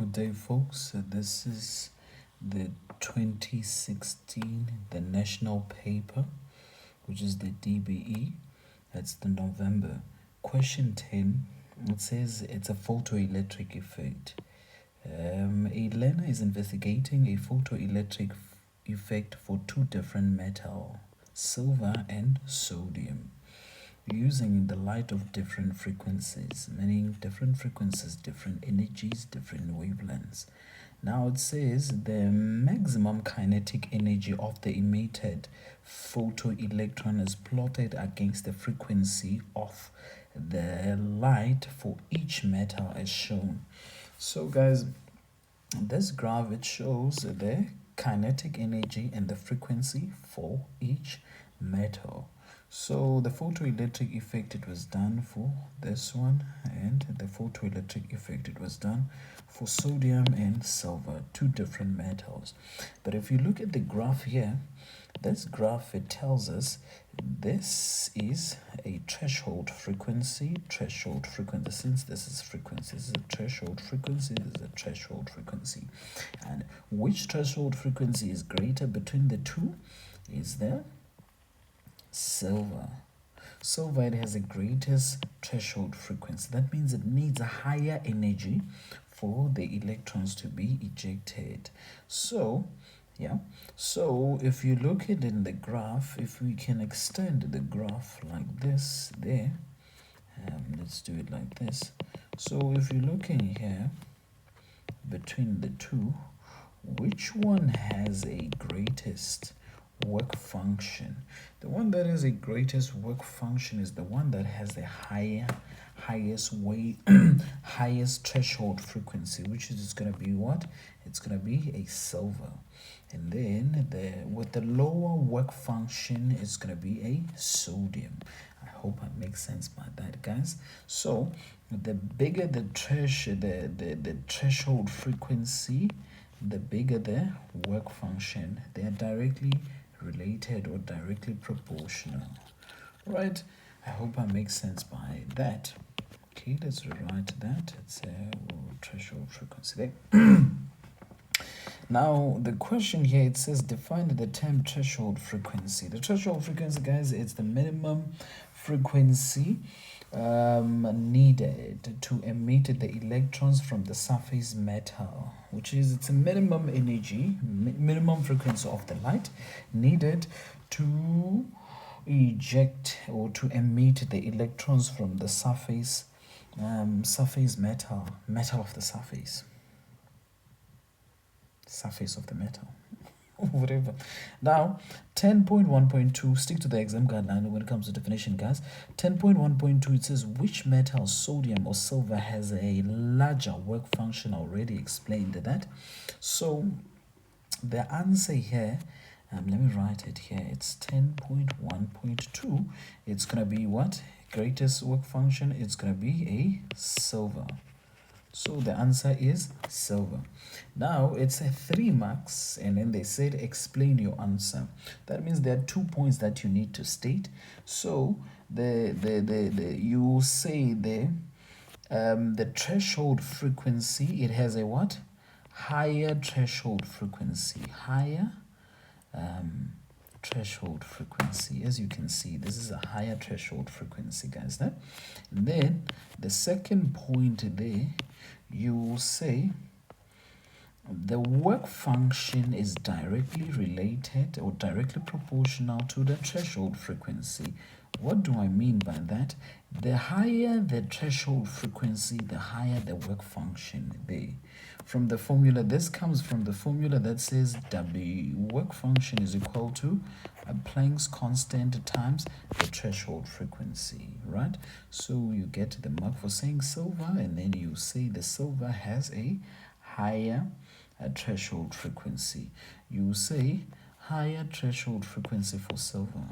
Good day, folks. This is the 2016, the national paper, which is the DBE. That's the November. Question 10, it says it's a photoelectric effect. A learner is investigating a photoelectric effect for two different metals, silver and sodium, using the light of different frequencies, meaning different frequencies, different energies, different wavelengths. Now it says the maximum kinetic energy of the emitted photoelectron is plotted against the frequency of the light for each metal as shown. So guys, this graph, it shows the kinetic energy and the frequency for each metal. So the photoelectric effect, it was done for this one, and the photoelectric effect, it was done for sodium and silver, two different metals. But if you look at the graph here, this graph, it tells us this is a threshold frequency, since this is frequency, this is a threshold frequency, this is a threshold frequency. And which threshold frequency is greater between the two is the silver. Silver, it has the greatest threshold frequency. That means it needs a higher energy for the electrons to be ejected. So if you look at it in the graph, if we can extend the graph like this there, let's do it like this. So if you're looking here between the two, which one has a greatest work function? The one that has a greatest work function is the one that has the highest threshold frequency, which is going to be what? It's going to be a silver. And then with the lower work function, it's going to be a sodium. I hope I make sense by that, guys. So the bigger the threshold frequency, the bigger the work function. They are directly related or directly proportional, right? I hope I make sense by that. Okay, let's rewrite that. It's a threshold frequency there. Now the question here, it says define the term threshold frequency. The threshold frequency, guys, it's the minimum frequency needed to emit the electrons from the surface metal, which is it's a minimum energy, minimum frequency of the light needed to eject or to emit the electrons from the surface metal of the surface of the metal. Whatever. Now 10.1.2, stick to the exam guideline when it comes to definition, guys. 10.1.2, it says which metal, sodium or silver, has a larger work function. Already explained that. So the answer here, let me write it here, it's 10.1.2. it's gonna be what? Greatest work function, it's gonna be a silver. So the answer is silver. Now it's a 3 marks, and then they said explain your answer. That means there are 2 points that you need to state. So you will say the threshold frequency, it has a what? Higher threshold frequency. Higher threshold frequency. As you can see, this is a higher threshold frequency, guys. And then the second point there, you will say the work function is directly related or directly proportional to the threshold frequency. What do I mean by that? The higher the threshold frequency, the higher the work function there. From the formula, this comes from the formula that says W, work function, is equal to a Planck's constant times the threshold frequency, right? So you get the mark for saying silver, and then you say the silver has a higher threshold frequency. You say higher threshold frequency for silver.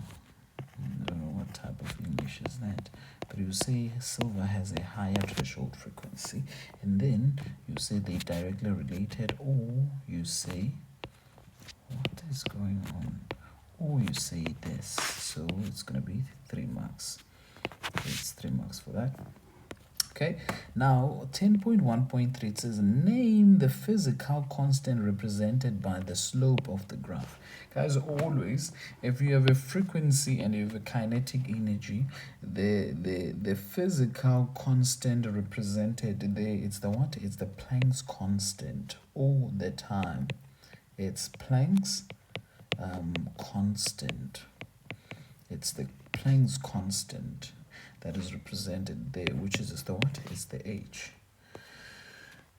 I don't know what type of English is that, but you say silver has a higher threshold frequency, and then you say they directly related, or you say, what is going on? Or you say this. So it's going to be 3 marks. It's 3 marks for that. Okay, now 10.1.3, it says name the physical constant represented by the slope of the graph. Guys, always if you have a frequency and you have a kinetic energy, the physical constant represented there, it's the what? It's the Planck's constant all the time. It's Planck's constant. It's the Planck's constant that is represented there, which is the what? It's the h,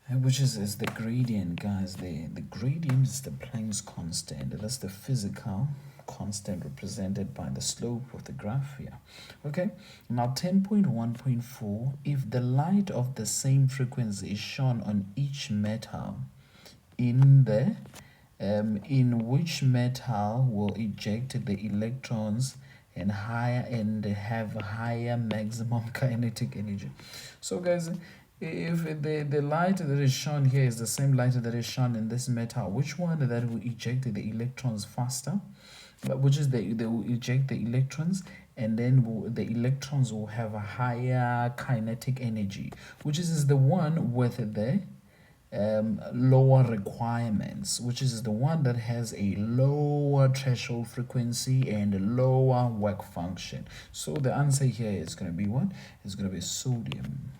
which is the gradient, guys. The gradient is the Planck's constant. That's the physical constant represented by the slope of the graph here. Okay, now 10.1.4, if the light of the same frequency is shone on each metal, in which metal will eject the electrons and have higher maximum kinetic energy. So guys, if the light that is shown here is the same light that is shown in this metal, which one that will eject the electrons faster? Which is they will eject the electrons, and then the electrons will have a higher kinetic energy, which is the one with the lower requirements, which is the one that has a lower threshold frequency and a lower work function. So the answer here is going to be what? It's going to be sodium.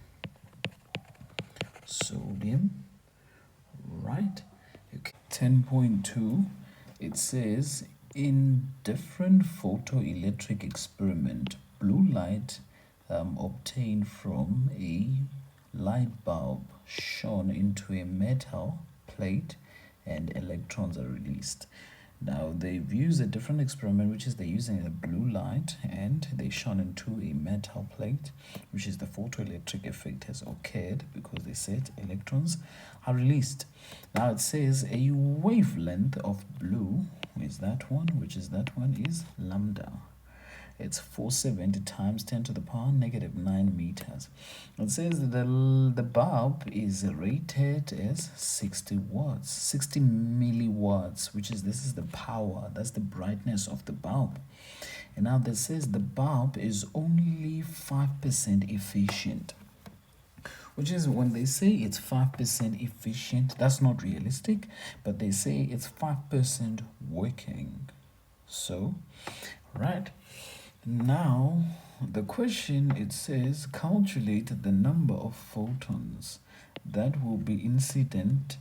Sodium, right? Okay. 10.2, it says in different photoelectric experiment, blue light obtained from a light bulb shone into a metal plate and electrons are released. Now they've used a different experiment, which is they're using a blue light and they shone into a metal plate, which is the photoelectric effect has occurred because they said electrons are released. Now it says a wavelength of blue is that one, which is that one is lambda. It's 470 times 10 to the power negative 9 meters. It says that the bulb is rated as 60 watts, 60 milliwatts, which is, this is the power, that's the brightness of the bulb. And now this says the bulb is only 5% efficient, which is when they say it's 5% efficient, that's not realistic, but they say it's 5% working. So, right. Now, the question, it says, calculate the number of photons that will be incident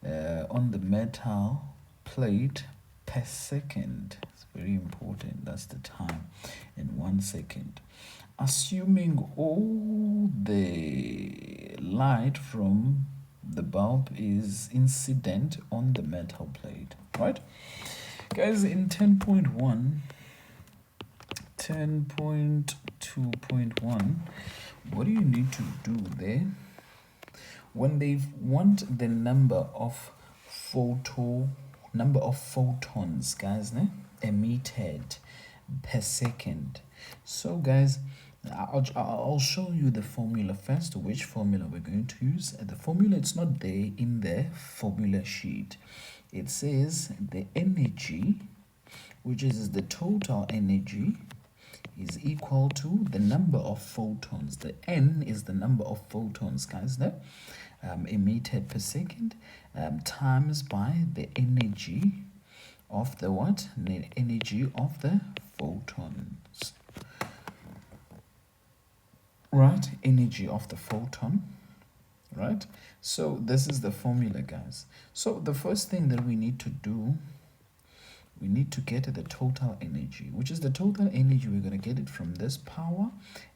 on the metal plate per second. It's very important. That's the time in 1 second. Assuming all the light from the bulb is incident on the metal plate, right? Guys, in 10.2.1, what do you need to do there? When they want the number of photons, guys, emitted per second. So guys, I'll show you the formula first, which formula we're going to use. The formula, it's not there in the formula sheet. It says the energy, which is the total energy, is equal to the number of photons. The N is the number of photons, guys, emitted per second, times by the energy of the what? The energy of the photons. Right? Energy of the photon. Right? So this is the formula, guys. So the first thing that we need to do, we need to get the total energy, which is the total energy. We're going to get it from this power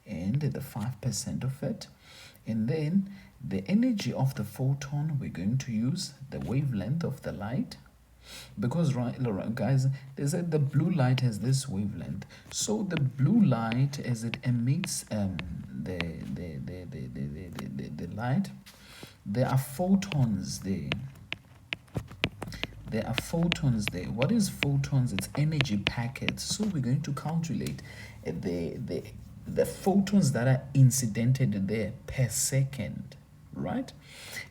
and the 5% of it. And then the energy of the photon, we're going to use the wavelength of the light. Because, right, guys, they said the blue light has this wavelength. So the blue light, as it emits the light, there are photons there. There are photons there. What is photons? It's energy packets. So we're going to calculate the photons that are incidented there per second, right?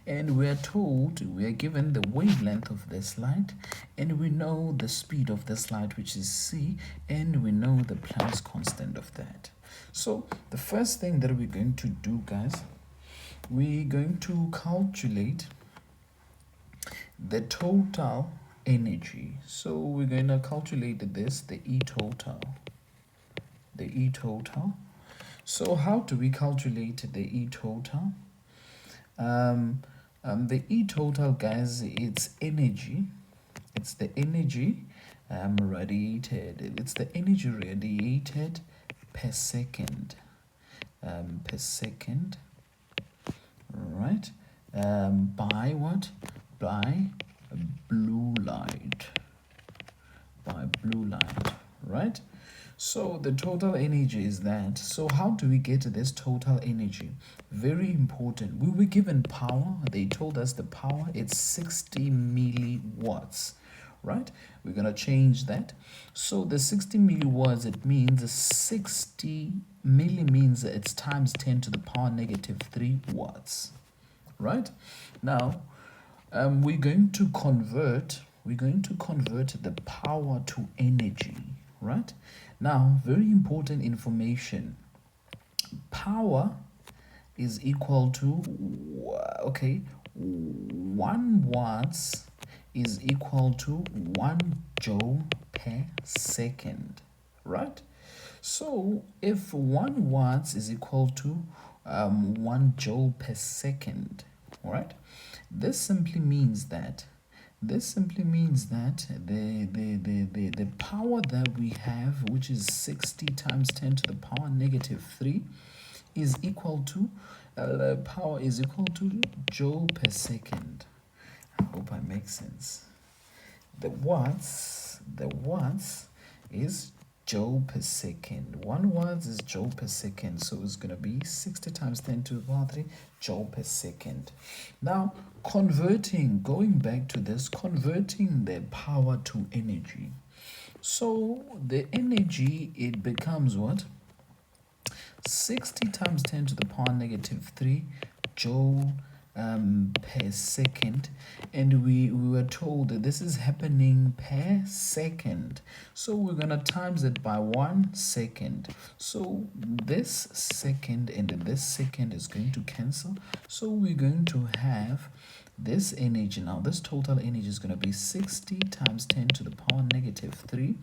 And we are told, we are given the wavelength of this light, and we know the speed of this light, which is c, and we know the Planck's constant of that. So the first thing that we're going to do, guys, we're going to calculate the total energy. So we're going to calculate this, the E total. The E total. So how do we calculate the E total? The E total, guys, it's energy. It's the energy radiated. It's the energy radiated per second. Per second, right? By what? By blue light. By blue light, right? So the total energy is that. So how do we get this total energy? Very important. We were given power. They told us the power, it's 60 milliwatts, right? We're going to change that. So the 60 milliwatts, it means 60 milli means it's times 10 to the power negative 3 watts, right? Now, we're going to convert the power to energy, right? Now, very important information. Power is equal to, okay, 1 watts is equal to 1 joule per second, right? So if 1 watts is equal to 1 joule per second, right? This simply means that the power that we have, which is 60 times 10 to the power negative 3, is equal to power is equal to joule per second. I hope I make sense. The watts is joule per second. 1 watts is joule per second, so it's going to be 60 times 10 to the power 3 joule per second. Now, going back to this, converting the power to energy. So the energy, it becomes what? 60 times 10 to the power negative 3 joule per second, and we were told that this is happening per second, so we're gonna times it by 1 second. So this second and this second is going to cancel, so we're going to have this energy. Now this total energy is going to be 60 times 10 to the power negative 3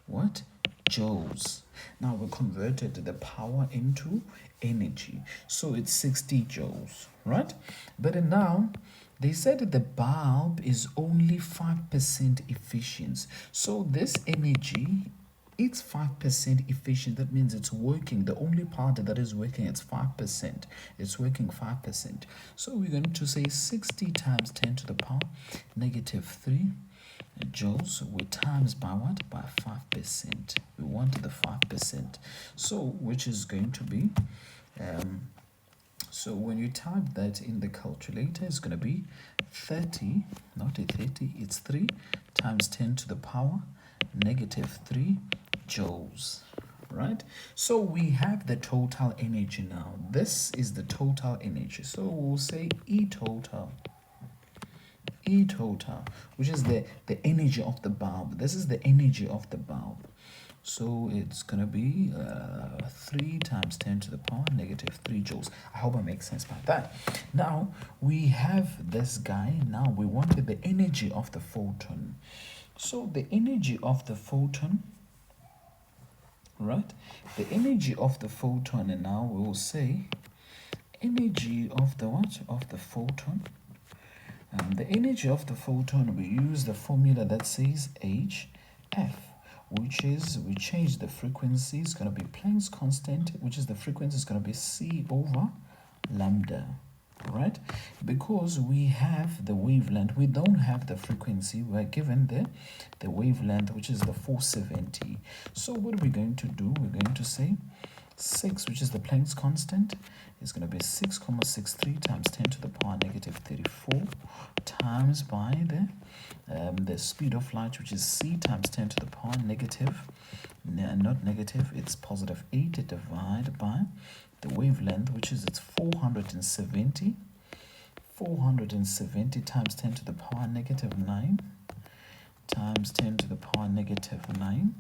what? Joules. Now we converted the power into energy, so it's 60 joules, right? But now they said that the bulb is only 5% efficient, so this energy, it's 5% efficient. That means it's working. The only part that is working, it's 5%. It's working 5%. So we're going to say 60 times 10 to the power negative 3 joules, we times by what? By 5%. We want the 5%. So which is going to be, so when you type that in the calculator, it's going to be 30, not a 30, it's 3 times 10 to the power negative 3 joules, right? So we have the total energy now. This is the total energy. So we'll say E total, which is the energy of the bulb. This is the energy of the bulb. So it's going to be 3 times 10 to the power negative 3 joules. I hope I make sense by that. Now, we have this guy. Now, we wanted the energy of the photon. So the energy of the photon, right? The energy of the photon, and now we will say energy of the what? Of the photon. The energy of the photon, we use the formula that says HF, which is, we change the frequency, it's going to be Planck's constant, which is the frequency is going to be C over lambda, right? Because we have the wavelength, we don't have the frequency, we're given the wavelength, which is the 470. So what are we going to do? We're going to say 6, which is the Planck's constant, is going to be 6,63 times 10 to the power negative 34 times by the speed of light, which is c times 10 to the power negative, not negative, it's positive 8, divided by the wavelength, which is it's 470 times 10 to the power negative 9 times 10 to the power negative 9,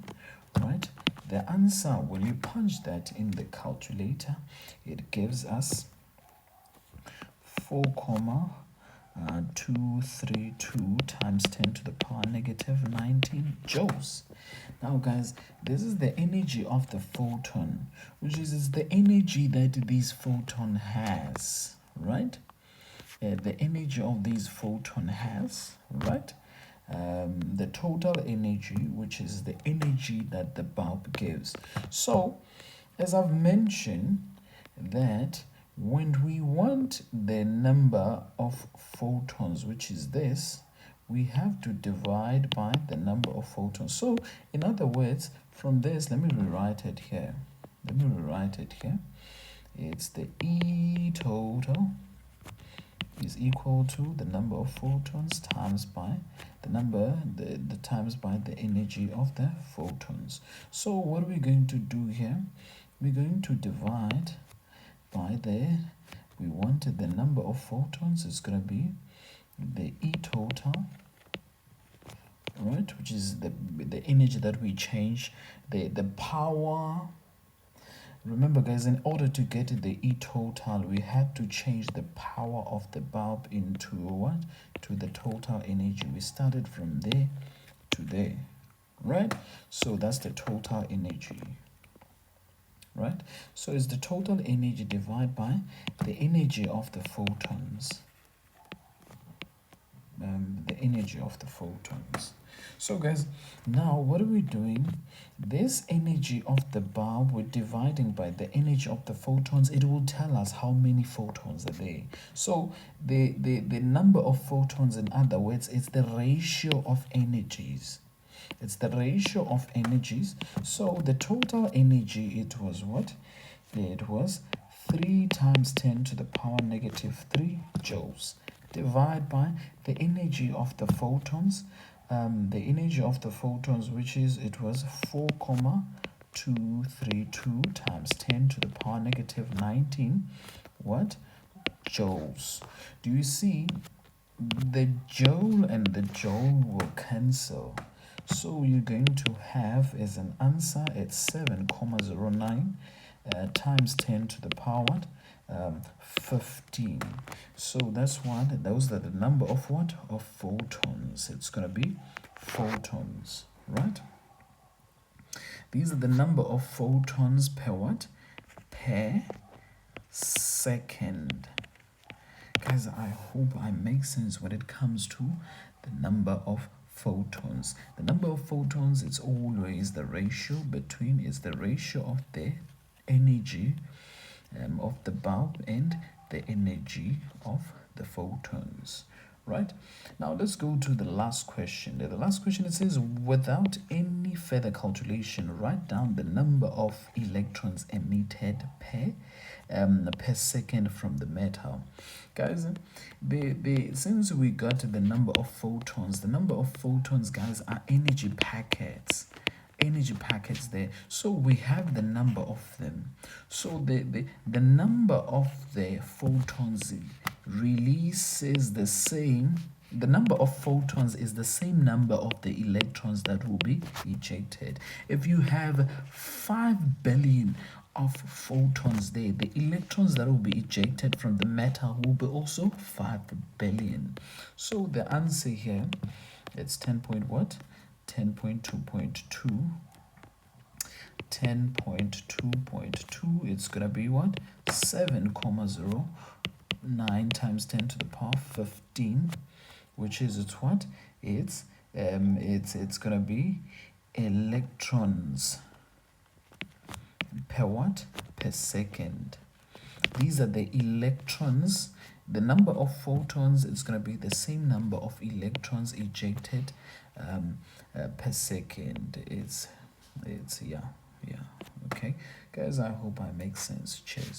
right? The answer, when you punch that in the calculator, it gives us 4,232 times 10 to the power negative 19 joules. Now guys, this is the energy of the photon, which is the energy that this photon has, right? The energy of this photon has, right? The total energy, which is the energy that the bulb gives. So, as I've mentioned, that when we want the number of photons, which is this, we have to divide by the number of photons. So, in other words, from this, let me rewrite it here. It's the E total is equal to the number of photons times by the times by the energy of the photons. So what are we going to do here? We're going to divide by we wanted the number of photons. It's going to be the E total, right, which is the energy that we change, the power. Remember guys, in order to get the E total, we had to change the power of the bulb into what? To the total energy. We started from there to there, right? So that's the total energy, right? So it's the total energy divided by the energy of the photons. The energy of the photons. So guys, now what are we doing? This energy of the bulb, we're dividing by the energy of the photons. It will tell us how many photons are there. So the number of photons, in other words, it's the ratio of energies. It's the ratio of energies. So the total energy, it was what? It was 3 times 10 to the power negative 3 joules. Divide by the energy of the photons. The energy of the photons, which is, it was 4,232 times 10 to the power negative 19 what? Joules. Do you see the joule and the joule will cancel? So you're going to have as an answer at 7,09 times 10 to the power 15. So that's what, those are the number of what? Of photons. It's going to be photons, right? These are the number of photons per what? Per second. Guys, I hope I make sense when it comes to the number of photons. The number of photons, it's always the ratio between, it's the ratio of the energy of the bulb and the energy of the photons, right? Now let's go to the last question. The last question, it says, without any further calculation, write down the number of electrons emitted per second from the metal. Guys, since we got the number of photons, guys, are energy packets there. So we have the number of them. So the number of the photons releases the same. The number of photons is the same number of the electrons that will be ejected. If you have 5 billion of photons there, the electrons that will be ejected from the metal will be also 5 billion. So the answer here, it's 10 point what? 10.2.2. 10.2.2, it's gonna be what? 7,09 times 10 to the power 15, which is, it's what? It's gonna be electrons per what? Per second. These are the electrons. The number of photons, it's going to be the same number of electrons ejected per second. It's yeah. Okay, guys, I hope I make sense. Cheers.